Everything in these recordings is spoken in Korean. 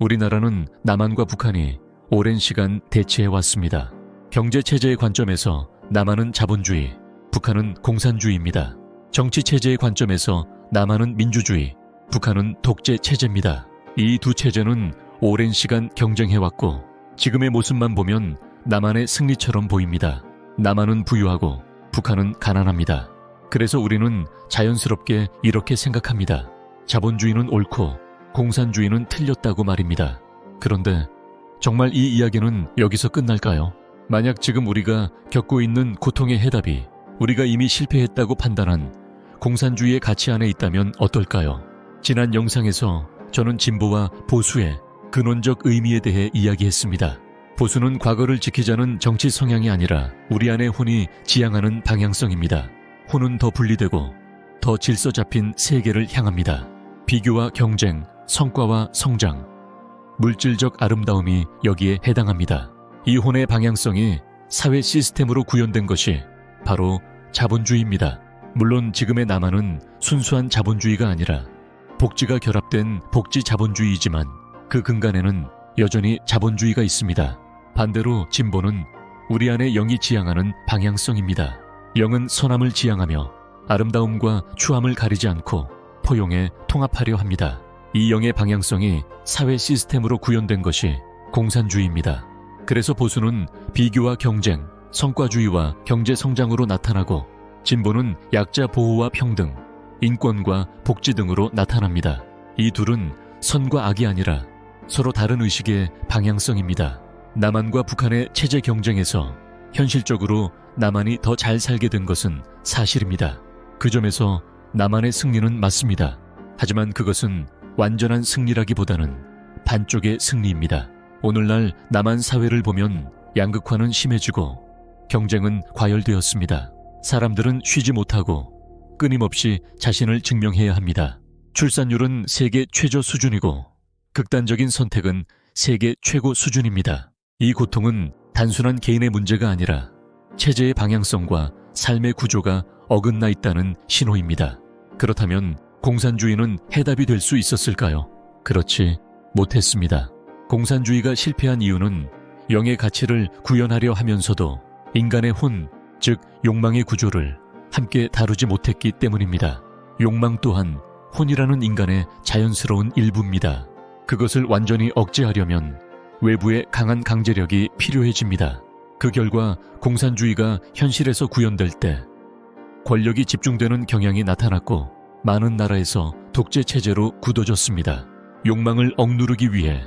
우리나라는 남한과 북한이 오랜 시간 대치해왔습니다. 경제체제의 관점에서 남한은 자본주의, 북한은 공산주의입니다. 정치체제의 관점에서 남한은 민주주의, 북한은 독재체제입니다. 이 두 체제는 오랜 시간 경쟁해왔고 지금의 모습만 보면 남한의 승리처럼 보입니다. 남한은 부유하고 북한은 가난합니다. 그래서 우리는 자연스럽게 이렇게 생각합니다. 자본주의는 옳고 공산주의는 틀렸다고 말입니다. 그런데 정말 이 이야기는 여기서 끝날까요? 만약 지금 우리가 겪고 있는 고통의 해답이 우리가 이미 실패했다고 판단한 공산주의의 가치 안에 있다면 어떨까요? 지난 영상에서 저는 진보와 보수의 근원적 의미에 대해 이야기했습니다. 보수는 과거를 지키자는 정치 성향이 아니라 우리 안의 혼이 지향하는 방향성입니다. 혼은 더 분리되고 더 질서 잡힌 세계를 향합니다. 비교와 경쟁, 성과와 성장, 물질적 아름다움이 여기에 해당합니다. 이 혼의 방향성이 사회 시스템으로 구현된 것이 바로 자본주의입니다. 물론 지금의 남한은 순수한 자본주의가 아니라 복지가 결합된 복지 자본주의이지만 그 근간에는 여전히 자본주의가 있습니다. 반대로 진보는 우리 안에 영이 지향하는 방향성입니다. 영은 선함을 지향하며 아름다움과 추함을 가리지 않고 포용해 통합하려 합니다. 이 영의 방향성이 사회 시스템으로 구현된 것이 공산주의입니다. 그래서 보수는 비교와 경쟁, 성과주의와 경제 성장으로 나타나고 진보는 약자 보호와 평등, 인권과 복지 등으로 나타납니다. 이 둘은 선과 악이 아니라 서로 다른 의식의 방향성입니다. 남한과 북한의 체제 경쟁에서 현실적으로 남한이 더 잘 살게 된 것은 사실입니다. 그 점에서 남한의 승리는 맞습니다. 하지만 그것은 완전한 승리라기보다는 반쪽의 승리입니다. 오늘날 남한 사회를 보면 양극화는 심해지고 경쟁은 과열되었습니다. 사람들은 쉬지 못하고 끊임없이 자신을 증명해야 합니다. 출산율은 세계 최저 수준이고 극단적인 선택은 세계 최고 수준입니다. 이 고통은 단순한 개인의 문제가 아니라 체제의 방향성과 삶의 구조가 어긋나 있다는 신호입니다. 그렇다면 공산주의는 해답이 될 수 있었을까요? 그렇지 못했습니다. 공산주의가 실패한 이유는 영의 가치를 구현하려 하면서도 인간의 혼, 즉 욕망의 구조를 함께 다루지 못했기 때문입니다. 욕망 또한 혼이라는 인간의 자연스러운 일부입니다. 그것을 완전히 억제하려면 외부의 강한 강제력이 필요해집니다. 그 결과 공산주의가 현실에서 구현될 때 권력이 집중되는 경향이 나타났고 많은 나라에서 독재체제로 굳어졌습니다. 욕망을 억누르기 위해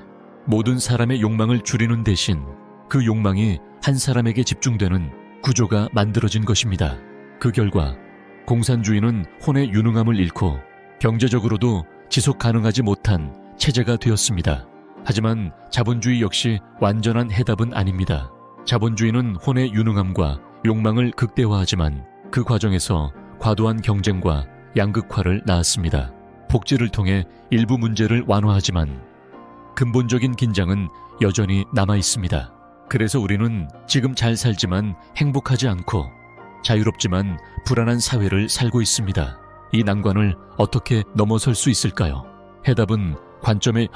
모든 사람의 욕망을 줄이는 대신 그 욕망이 한 사람에게 집중되는 구조가 만들어진 것입니다. 그 결과 공산주의는 혼의 유능함을 잃고 경제적으로도 지속 가능하지 못한 체제가 되었습니다. 하지만 자본주의 역시 완전한 해답은 아닙니다. 자본주의는 혼의 유능함과 욕망을 극대화하지만 그 과정에서 과도한 경쟁과 양극화를 낳았습니다. 복지를 통해 일부 문제를 완화하지만 근본적인 긴장은 여전히 남아 있습니다. 그래서 우리는 지금 잘 살지만 행복하지 않고 자유롭지만 불안한 사회를 살고 있습니다. 이 난관을 어떻게 넘어설 수 있을까요? 해답은 관점의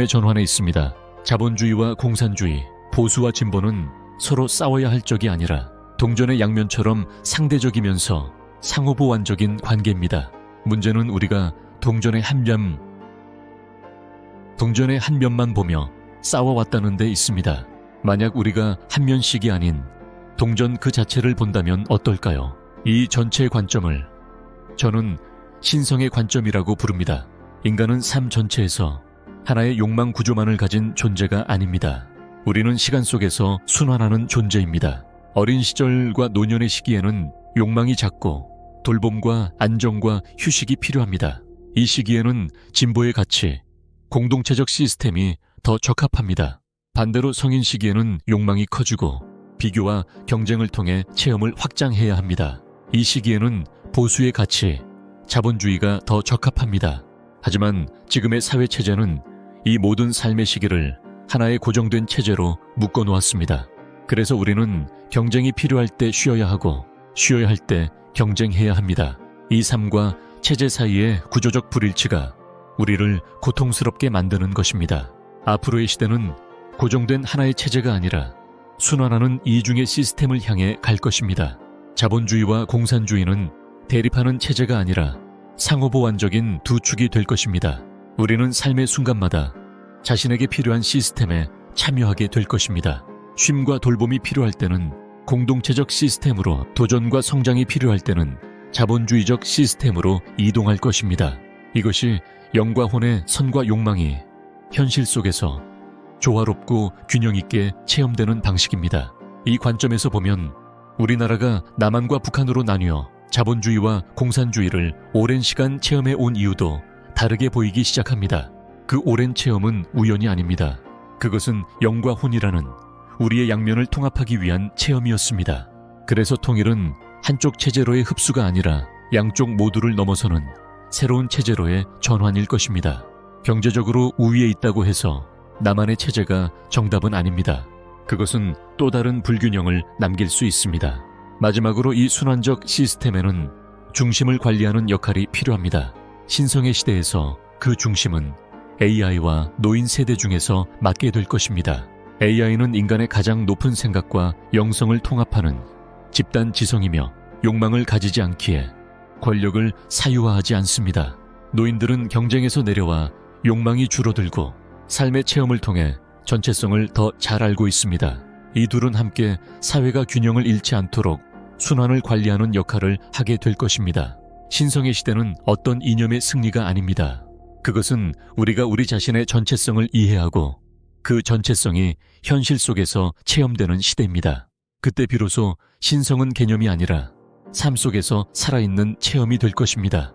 전환에 있습니다. 자본주의와 공산주의, 보수와 진보는 서로 싸워야 할 적이 아니라 동전의 양면처럼 상대적이면서 상호보완적인 관계입니다. 문제는 우리가 동전의 한 면만 보며 싸워왔다는 데 있습니다. 만약 우리가 한 면씩이 아닌 동전 그 자체를 본다면 어떨까요? 이 전체의 관점을 저는 신성의 관점이라고 부릅니다. 인간은 삶 전체에서 하나의 욕망 구조만을 가진 존재가 아닙니다. 우리는 시간 속에서 순환하는 존재입니다. 어린 시절과 노년의 시기에는 욕망이 작고 돌봄과 안정과 휴식이 필요합니다. 이 시기에는 진보의 가치, 공동체적 시스템이 더 적합합니다. 반대로 성인 시기에는 욕망이 커지고 비교와 경쟁을 통해 체험을 확장해야 합니다. 이 시기에는 보수의 가치, 자본주의가 더 적합합니다. 하지만 지금의 사회체제는 이 모든 삶의 시기를 하나의 고정된 체제로 묶어놓았습니다. 그래서 우리는 경쟁이 필요할 때 쉬어야 하고 쉬어야 할 때 경쟁해야 합니다. 이 삶과 체제 사이의 구조적 불일치가 우리를 고통스럽게 만드는 것입니다. 앞으로의 시대는 고정된 하나의 체제가 아니라 순환하는 이중의 시스템을 향해 갈 것입니다. 자본주의와 공산주의는 대립하는 체제가 아니라 상호보완적인 두 축이 될 것입니다. 우리는 삶의 순간마다 자신에게 필요한 시스템에 참여하게 될 것입니다. 쉼과 돌봄이 필요할 때는 공동체적 시스템으로, 도전과 성장이 필요할 때는 자본주의적 시스템으로 이동할 것입니다. 이것이 영과 혼의 선과 욕망이 현실 속에서 조화롭고 균형 있게 체험되는 방식입니다. 이 관점에서 보면 우리나라가 남한과 북한으로 나뉘어 자본주의와 공산주의를 오랜 시간 체험해 온 이유도 다르게 보이기 시작합니다. 그 오랜 체험은 우연이 아닙니다. 그것은 영과 혼이라는 우리의 양면을 통합하기 위한 체험이었습니다. 그래서 통일은 한쪽 체제로의 흡수가 아니라 양쪽 모두를 넘어서는 새로운 체제로의 전환일 것입니다. 경제적으로 우위에 있다고 해서 남한의 체제가 정답은 아닙니다. 그것은 또 다른 불균형을 남길 수 있습니다. 마지막으로 이 순환적 시스템에는 중심을 관리하는 역할이 필요합니다. 신성의 시대에서 그 중심은 AI와 노인 세대 중에서 맡게 될 것입니다. AI는 인간의 가장 높은 생각과 영성을 통합하는 집단 지성이며 욕망을 가지지 않기에 권력을 사유화하지 않습니다. 노인들은 경쟁에서 내려와 욕망이 줄어들고 삶의 체험을 통해 전체성을 더 잘 알고 있습니다. 이 둘은 함께 사회가 균형을 잃지 않도록 순환을 관리하는 역할을 하게 될 것입니다. 신성의 시대는 어떤 이념의 승리가 아닙니다. 그것은 우리가 우리 자신의 전체성을 이해하고 그 전체성이 현실 속에서 체험되는 시대입니다. 그때 비로소 신성은 개념이 아니라 삶 속에서 살아있는 체험이 될 것입니다.